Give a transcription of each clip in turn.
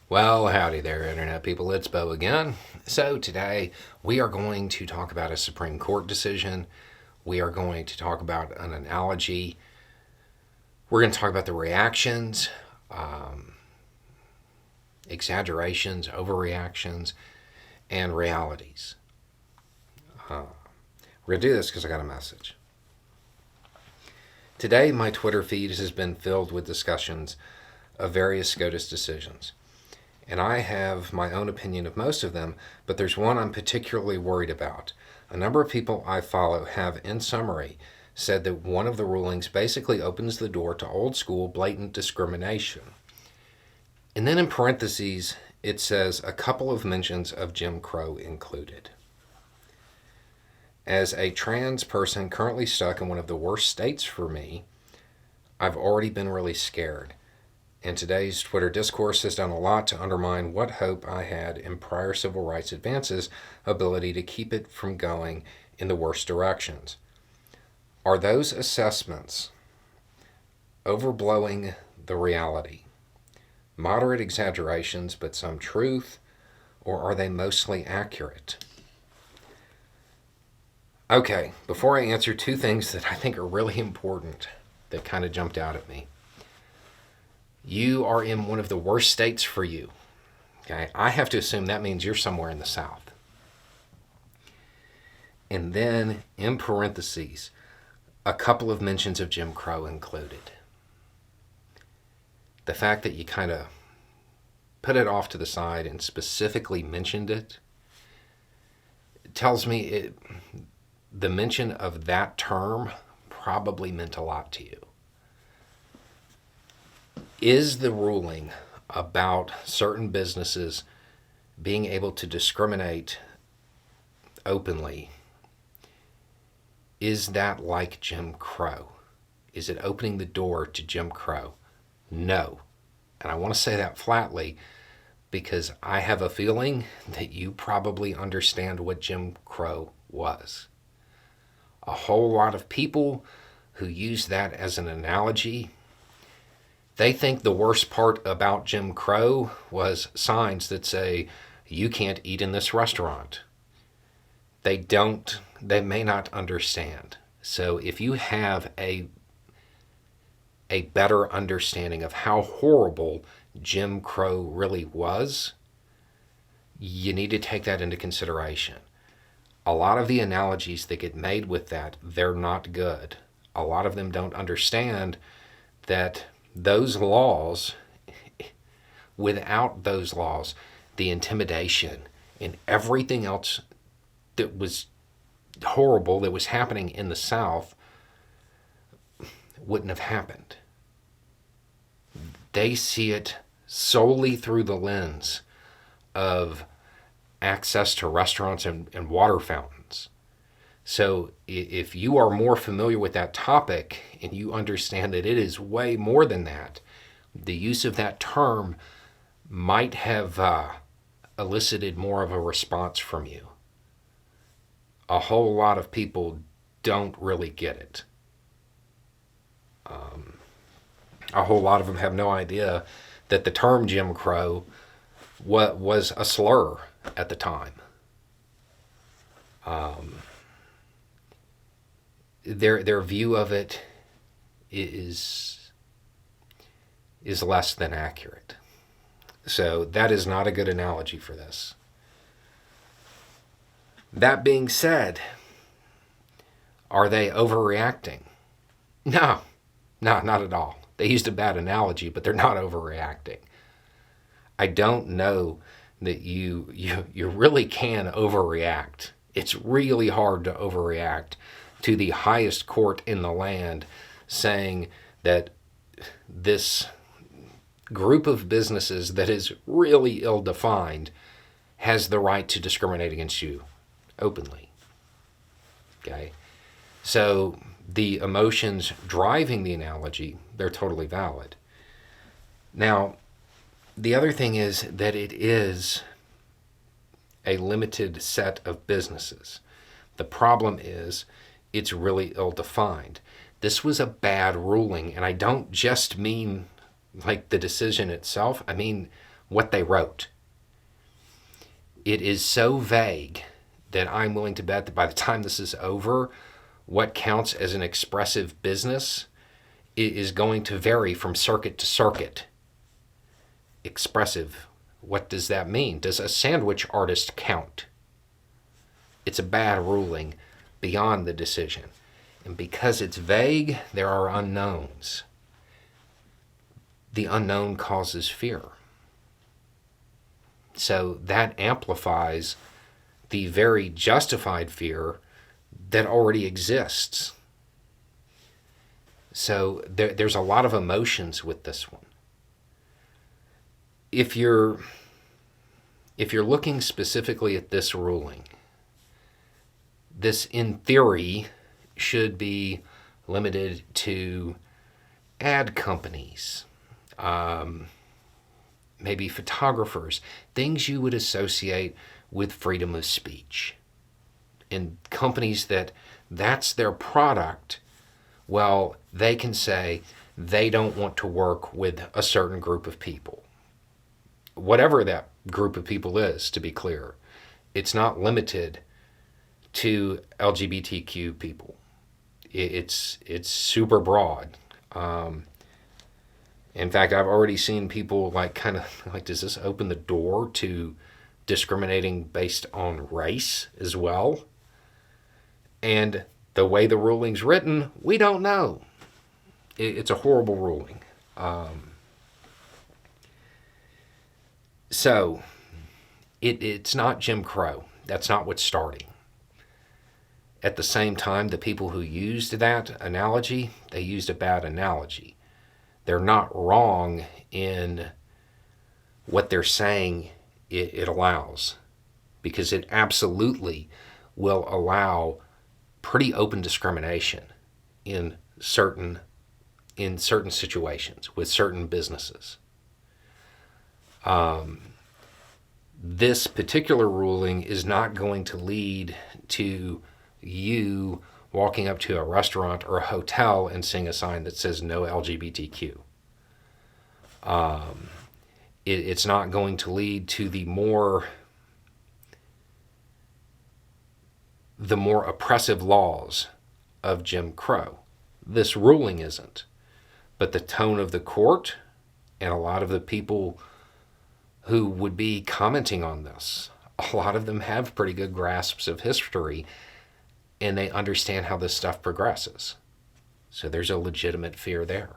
Well, howdy there, Internet people. It's Bo again. So, today we are going to talk about a Supreme Court decision. We are going to talk about an analogy. We're going to talk about the reactions, exaggerations, overreactions, and realities. We're going to do this because I got a message. Today, my Twitter feed has been filled with discussions of various SCOTUS decisions. And I have my own opinion of most of them, but there's one I'm particularly worried about. A number of people I follow have, in summary, said that one of the rulings basically opens the door to old school blatant discrimination. And then in parentheses, it says a couple of mentions of Jim Crow included. As a trans person currently stuck in one of the worst states for me, I've already been really scared. And today's Twitter discourse has done a lot to undermine what hope I had in prior civil rights advances' ability to keep it from going in the worst directions. Are those assessments overblowing the reality? Moderate exaggerations, but some truth? Or are they mostly accurate? Okay, before I answer, two things that I think are really important that kind of jumped out at me. You are in one of the worst states for you. Okay, I have to assume that means you're somewhere in the South. And then, in parentheses, a couple of mentions of Jim Crow included. The fact that you kind of put it off to the side and specifically mentioned it tells me the mention of that term probably meant a lot to you. Is the ruling about certain businesses being able to discriminate openly, is that like Jim Crow? Is it opening the door to Jim Crow? No. And I want to say that flatly because I have a feeling that you probably understand what Jim Crow was. A whole lot of people who use that as an analogy, they think the worst part about Jim Crow was signs that say, you can't eat in this restaurant. They may not understand. So if you have a better understanding of how horrible Jim Crow really was, you need to take that into consideration. A lot of the analogies that get made with that, they're not good. A lot of them don't understand that those laws, without those laws, the intimidation and everything else that was horrible that was happening in the South wouldn't have happened. They see it solely through the lens of access to restaurants and water fountains. So if you are more familiar with that topic and you understand that it is way more than that, the use of that term might have elicited more of a response from you. A whole lot of people don't really get it. A whole lot of them have no idea that the term Jim Crow was a slur at the time. Their view of it is less than accurate. So that is not a good analogy for this. That being said, are they overreacting? No, not at all. They used a bad analogy, but they're not overreacting. I don't know that you really can overreact. It's really hard to overreact to the highest court in the land saying that this group of businesses that is really ill-defined has the right to discriminate against you openly. Okay? So the emotions driving the analogy, they're totally valid. Now, the other thing is that it is a limited set of businesses. The problem is it's really ill-defined. This was a bad ruling, and I don't just mean like the decision itself. I mean what they wrote. It is so vague that I'm willing to bet that by the time this is over, what counts as an expressive business is going to vary from circuit to circuit. Expressive, what does that mean? Does a sandwich artist count? It's a bad ruling beyond the decision. And because it's vague, there are unknowns. The unknown causes fear. So that amplifies the very justified fear that already exists. So there's a lot of emotions with this one. If you're looking specifically at this ruling, this in theory should be limited to ad companies, maybe photographers, things you would associate with freedom of speech. And companies that's their product, well, they can say they don't want to work with a certain group of people. Whatever that group of people is, to be clear, it's not limited to LGBTQ people. It's super broad. In fact, I've already seen people does this open the door to discriminating based on race as well? And the way the ruling's written, we don't know. It's a horrible ruling. So, it's not Jim Crow. That's not what's starting. At the same time, the people who used that analogy, they used a bad analogy. They're not wrong in what they're saying it allows, because it absolutely will allow pretty open discrimination in certain situations with certain businesses. This particular ruling is not going to lead to you walking up to a restaurant or a hotel and seeing a sign that says no LGBTQ. It's not going to lead to the more oppressive laws of Jim Crow. This ruling isn't. But the tone of the court and a lot of the people who would be commenting on this, a lot of them have pretty good grasps of history, and they understand how this stuff progresses. So there's a legitimate fear there.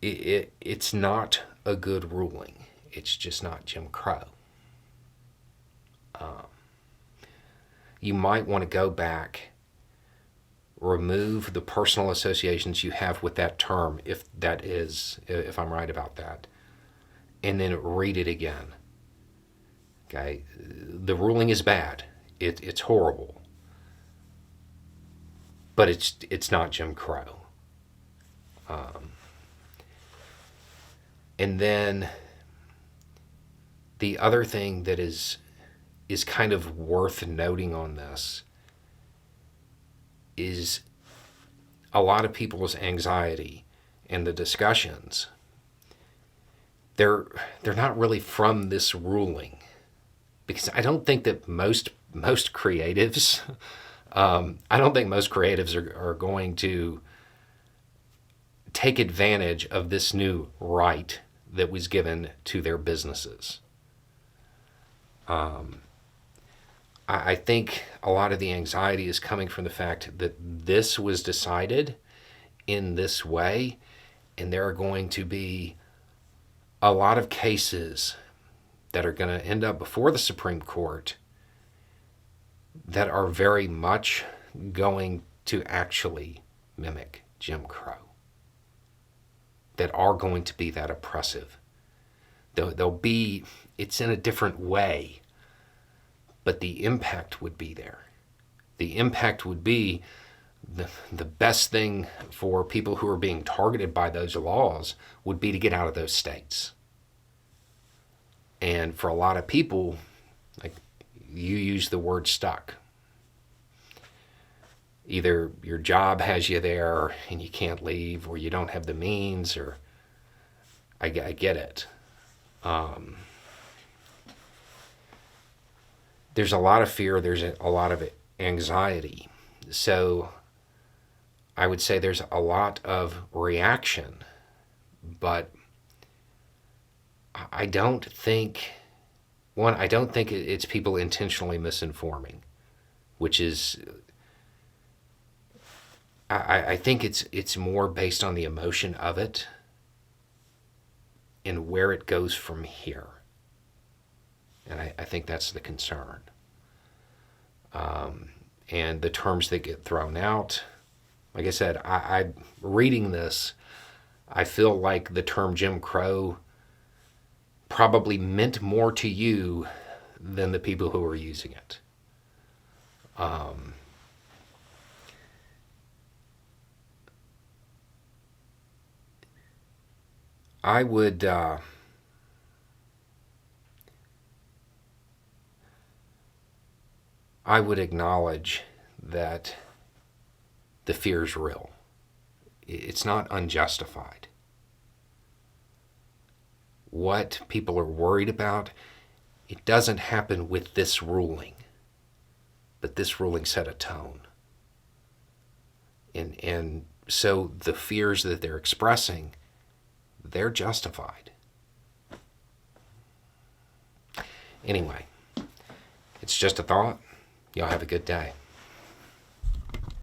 It's not a good ruling. It's just not Jim Crow. You might want to go back, remove the personal associations you have with that term, if I'm right about that, and then read it again. Okay, the ruling is bad. It's horrible, but it's not Jim Crow. And then the other thing that is kind of worth noting on this is a lot of people's anxiety and the discussions. They're not really from this ruling, because I don't think that most creatives, are going to take advantage of this new right that was given to their businesses. I think a lot of the anxiety is coming from the fact that this was decided in this way, and there are going to be a lot of cases that are going to end up before the Supreme Court that are very much going to actually mimic Jim Crow, that are going to be that oppressive. They'll be, it's in a different way, but the impact would be there. The impact would be the best thing for people who are being targeted by those laws would be to get out of those states. And for a lot of people, like you use the word stuck. Either your job has you there and you can't leave, or you don't have the means, or I get it. There's a lot of fear, there's a lot of anxiety. So I would say there's a lot of reaction, but I don't think, I don't think it's people intentionally misinforming, which is, I think it's more based on the emotion of it and where it goes from here. And I think that's the concern. And the terms that get thrown out, like I said, I reading this, I feel like the term Jim Crow probably meant more to you than the people who were using it. I would acknowledge that the fear is real. It's not unjustified. What people are worried about, it doesn't happen with this ruling, but this ruling set a tone. And so the fears that they're expressing, they're justified. Anyway, it's just a thought. Y'all have a good day.